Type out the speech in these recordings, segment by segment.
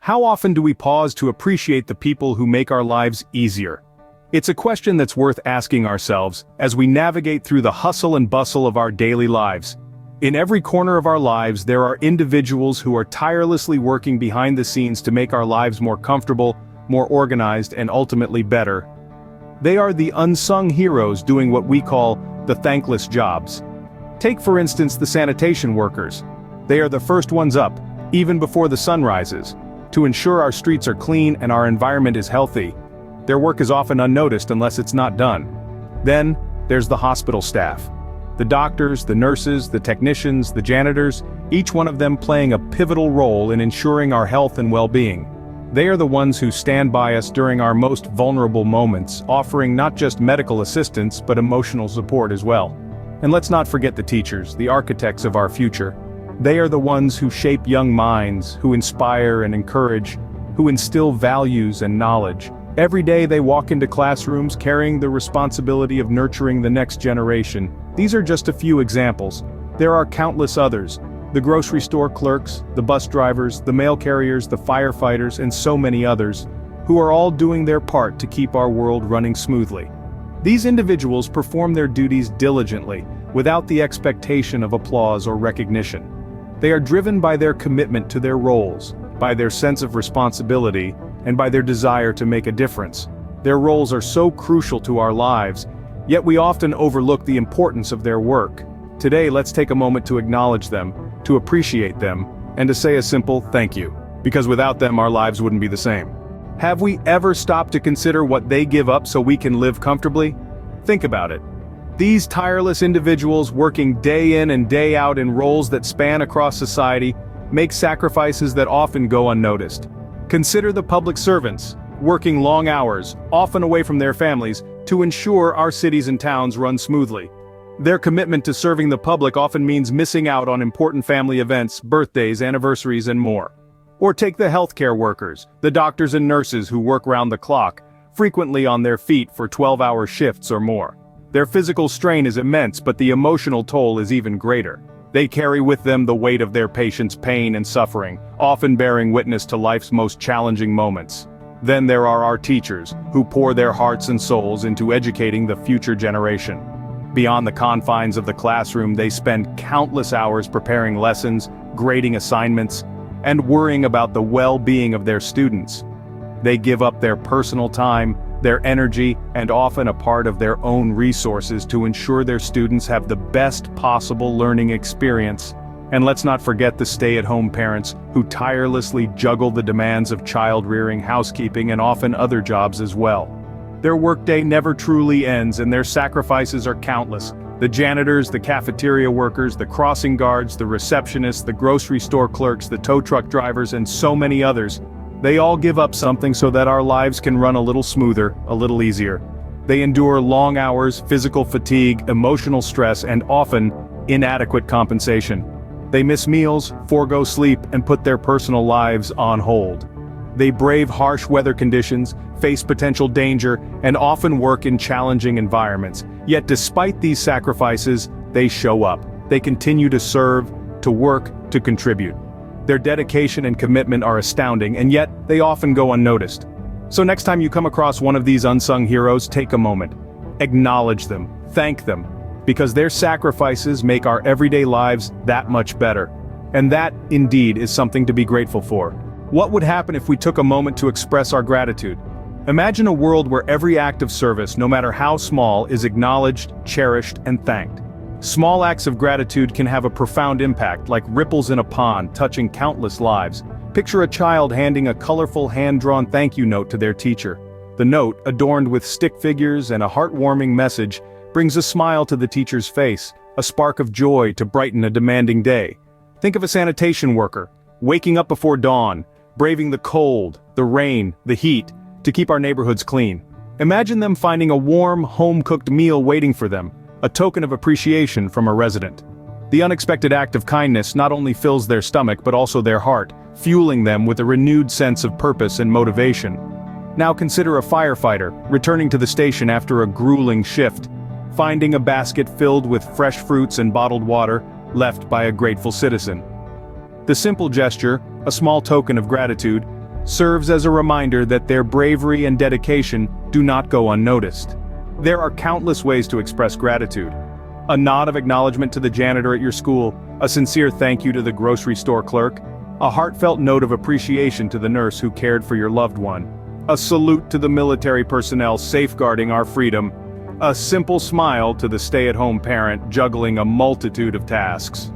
How often do we pause to appreciate the people who make our lives easier? It's a question that's worth asking ourselves as we navigate through the hustle and bustle of our daily lives. In every corner of our lives, there are individuals who are tirelessly working behind the scenes to make our lives more comfortable, more organized, and ultimately better. They are the unsung heroes doing what we call the thankless jobs. Take for instance the sanitation workers. They are the first ones up, even before the sun rises, to ensure our streets are clean and our environment is healthy. Their work is often unnoticed unless it's not done. Then, there's the hospital staff. The doctors, the nurses, the technicians, the janitors, each one of them playing a pivotal role in ensuring our health and well-being. They are the ones who stand by us during our most vulnerable moments, offering not just medical assistance but emotional support as well. And let's not forget the teachers, the architects of our future. They are the ones who shape young minds, who inspire and encourage, who instill values and knowledge. Every day they walk into classrooms carrying the responsibility of nurturing the next generation. These are just a few examples. There are countless others. The grocery store clerks, the bus drivers, the mail carriers, the firefighters, and so many others, who are all doing their part to keep our world running smoothly. These individuals perform their duties diligently, without the expectation of applause or recognition. They are driven by their commitment to their roles, by their sense of responsibility, and by their desire to make a difference. Their roles are so crucial to our lives, yet we often overlook the importance of their work. Today, let's take a moment to acknowledge them, to appreciate them, and to say a simple thank you, because without them our lives wouldn't be the same. Have we ever stopped to consider what they give up so we can live comfortably? Think about it. These tireless individuals working day in and day out in roles that span across society make sacrifices that often go unnoticed. Consider the public servants, working long hours, often away from their families, to ensure our cities and towns run smoothly. Their commitment to serving the public often means missing out on important family events, birthdays, anniversaries, and more. Or take the healthcare workers, the doctors and nurses who work round the clock, frequently on their feet for 12-hour shifts or more. Their physical strain is immense, but the emotional toll is even greater. They carry with them the weight of their patients' pain and suffering, often bearing witness to life's most challenging moments. Then there are our teachers, who pour their hearts and souls into educating the future generation. Beyond the confines of the classroom, they spend countless hours preparing lessons, grading assignments, and worrying about the well-being of their students. They give up their personal time, their energy, and often a part of their own resources to ensure their students have the best possible learning experience. And let's not forget the stay-at-home parents who tirelessly juggle the demands of child-rearing, housekeeping, and often other jobs as well. Their workday never truly ends and their sacrifices are countless. The janitors, the cafeteria workers, the crossing guards, the receptionists, the grocery store clerks, the tow truck drivers, and so many others. They all give up something so that our lives can run a little smoother, a little easier. They endure long hours, physical fatigue, emotional stress, and often inadequate compensation. They miss meals, forego sleep, and put their personal lives on hold. They brave harsh weather conditions, face potential danger, and often work in challenging environments. Yet despite these sacrifices, they show up. They continue to serve, to work, to contribute. Their dedication and commitment are astounding, and yet they often go unnoticed. So next time you come across one of these unsung heroes, take a moment. Acknowledge them, thank them, because their sacrifices make our everyday lives that much better. And that, indeed, is something to be grateful for. What would happen if we took a moment to express our gratitude? Imagine a world where every act of service, no matter how small, is acknowledged, cherished, and thanked. Small acts of gratitude can have a profound impact, like ripples in a pond, touching countless lives. Picture a child handing a colorful hand-drawn thank you note to their teacher. The note, adorned with stick figures and a heartwarming message, brings a smile to the teacher's face, a spark of joy to brighten a demanding day. Think of a sanitation worker, waking up before dawn, braving the cold, the rain, the heat, to keep our neighborhoods clean. Imagine them finding a warm, home-cooked meal waiting for them, a token of appreciation from a resident. The unexpected act of kindness not only fills their stomach but also their heart, fueling them with a renewed sense of purpose and motivation. Now consider a firefighter, returning to the station after a grueling shift, finding a basket filled with fresh fruits and bottled water, left by a grateful citizen. The simple gesture, a small token of gratitude, serves as a reminder that their bravery and dedication do not go unnoticed. There are countless ways to express gratitude. A nod of acknowledgement to the janitor at your school, a sincere thank you to the grocery store clerk, a heartfelt note of appreciation to the nurse who cared for your loved one, a salute to the military personnel safeguarding our freedom, a simple smile to the stay-at-home parent juggling a multitude of tasks.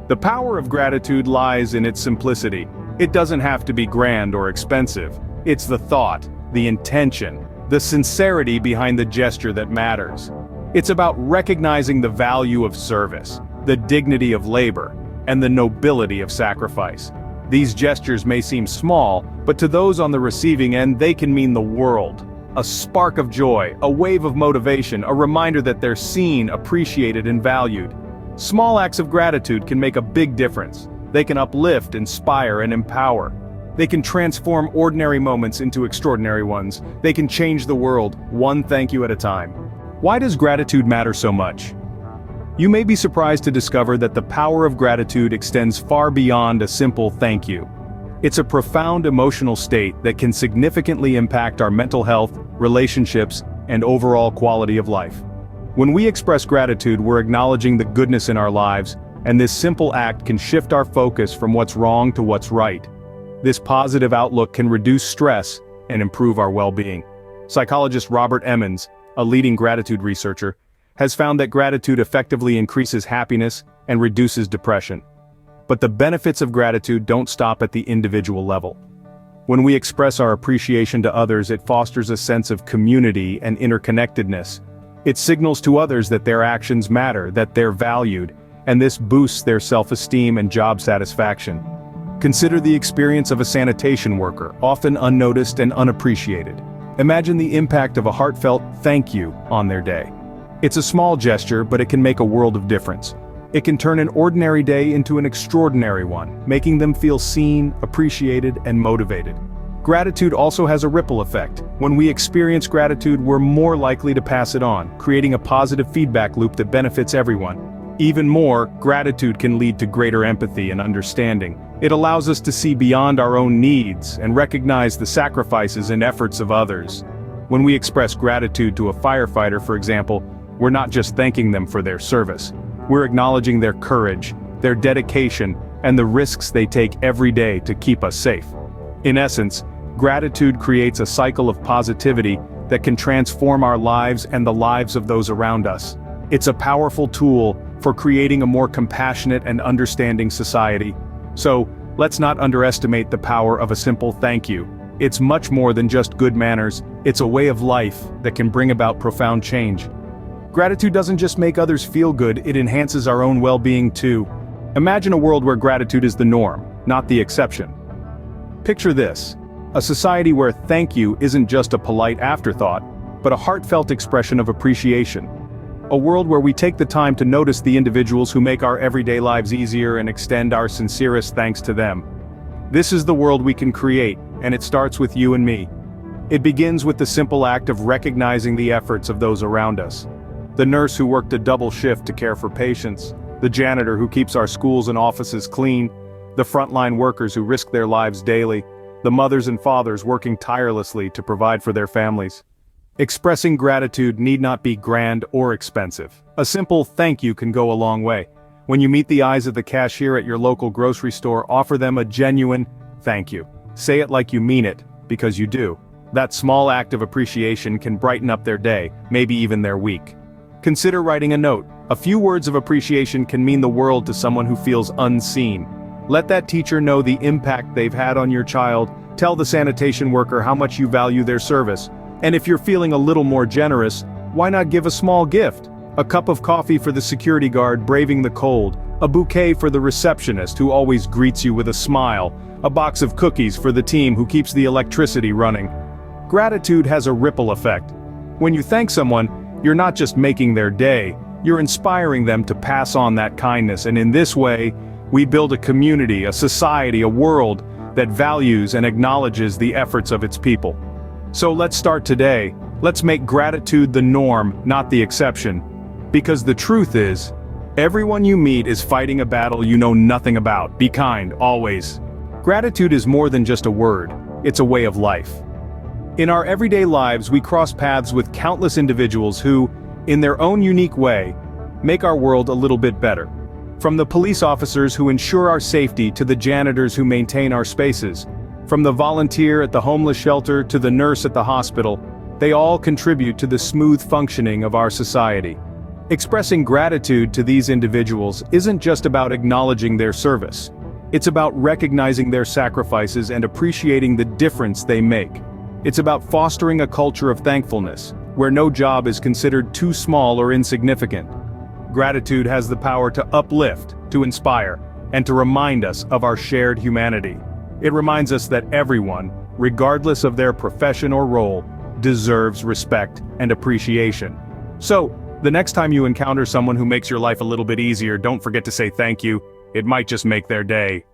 The power of gratitude lies in its simplicity. It doesn't have to be grand or expensive. It's the thought, the intention, the sincerity behind the gesture that matters. It's about recognizing the value of service, the dignity of labor, and the nobility of sacrifice. These gestures may seem small, but to those on the receiving end they can mean the world. A spark of joy, a wave of motivation, a reminder that they're seen, appreciated, and valued. Small acts of gratitude can make a big difference. They can uplift, inspire, and empower. They can transform ordinary moments into extraordinary ones. They can change the world, one thank you at a time. Why does gratitude matter so much? You may be surprised to discover that the power of gratitude extends far beyond a simple thank you. It's a profound emotional state that can significantly impact our mental health, relationships, and overall quality of life. When we express gratitude, we're acknowledging the goodness in our lives, and this simple act can shift our focus from what's wrong to what's right. This positive outlook can reduce stress and improve our well-being. Psychologist Robert Emmons, a leading gratitude researcher, has found that gratitude effectively increases happiness and reduces depression. But the benefits of gratitude don't stop at the individual level. When we express our appreciation to others, it fosters a sense of community and interconnectedness. It signals to others that their actions matter, that they're valued, and this boosts their self-esteem and job satisfaction. Consider the experience of a sanitation worker, often unnoticed and unappreciated. Imagine the impact of a heartfelt thank you on their day. It's a small gesture, but it can make a world of difference. It can turn an ordinary day into an extraordinary one, making them feel seen, appreciated, and motivated. Gratitude also has a ripple effect. When we experience gratitude, we're more likely to pass it on, creating a positive feedback loop that benefits everyone. Even more, gratitude can lead to greater empathy and understanding. It allows us to see beyond our own needs and recognize the sacrifices and efforts of others. When we express gratitude to a firefighter, for example, we're not just thanking them for their service. We're acknowledging their courage, their dedication, and the risks they take every day to keep us safe. In essence, gratitude creates a cycle of positivity that can transform our lives and the lives of those around us. It's a powerful tool for creating a more compassionate and understanding society. So, let's not underestimate the power of a simple thank you. It's much more than just good manners, it's a way of life that can bring about profound change. Gratitude doesn't just make others feel good, it enhances our own well-being too. Imagine a world where gratitude is the norm, not the exception. Picture this: a society where thank you isn't just a polite afterthought, but a heartfelt expression of appreciation. A world where we take the time to notice the individuals who make our everyday lives easier and extend our sincerest thanks to them. This is the world we can create, and it starts with you and me. It begins with the simple act of recognizing the efforts of those around us. The nurse who worked a double shift to care for patients, the janitor who keeps our schools and offices clean, the frontline workers who risk their lives daily, the mothers and fathers working tirelessly to provide for their families. Expressing gratitude need not be grand or expensive. A simple thank you can go a long way. When you meet the eyes of the cashier at your local grocery store, offer them a genuine thank you. Say it like you mean it, because you do. That small act of appreciation can brighten up their day, maybe even their week. Consider writing a note. A few words of appreciation can mean the world to someone who feels unseen. Let that teacher know the impact they've had on your child. Tell the sanitation worker how much you value their service. And if you're feeling a little more generous, why not give a small gift? A cup of coffee for the security guard braving the cold, a bouquet for the receptionist who always greets you with a smile, a box of cookies for the team who keeps the electricity running. Gratitude has a ripple effect. When you thank someone, you're not just making their day, you're inspiring them to pass on that kindness, and in this way, we build a community, a society, a world that values and acknowledges the efforts of its people. So let's start today. Let's make gratitude the norm, not the exception. Because the truth is, everyone you meet is fighting a battle you know nothing about. Be kind, always. Gratitude is more than just a word. it's a way of life. In our everyday lives, we cross paths with countless individuals who, in their own unique way, make our world a little bit better. From the police officers who ensure our safety to the janitors who maintain our spaces, from the volunteer at the homeless shelter to the nurse at the hospital, they all contribute to the smooth functioning of our society. Expressing gratitude to these individuals isn't just about acknowledging their service. It's about recognizing their sacrifices and appreciating the difference they make. It's about fostering a culture of thankfulness, where no job is considered too small or insignificant. Gratitude has the power to uplift, to inspire, and to remind us of our shared humanity. It reminds us that everyone, regardless of their profession or role, deserves respect and appreciation. So, the next time you encounter someone who makes your life a little bit easier, don't forget to say thank you. It might just make their day.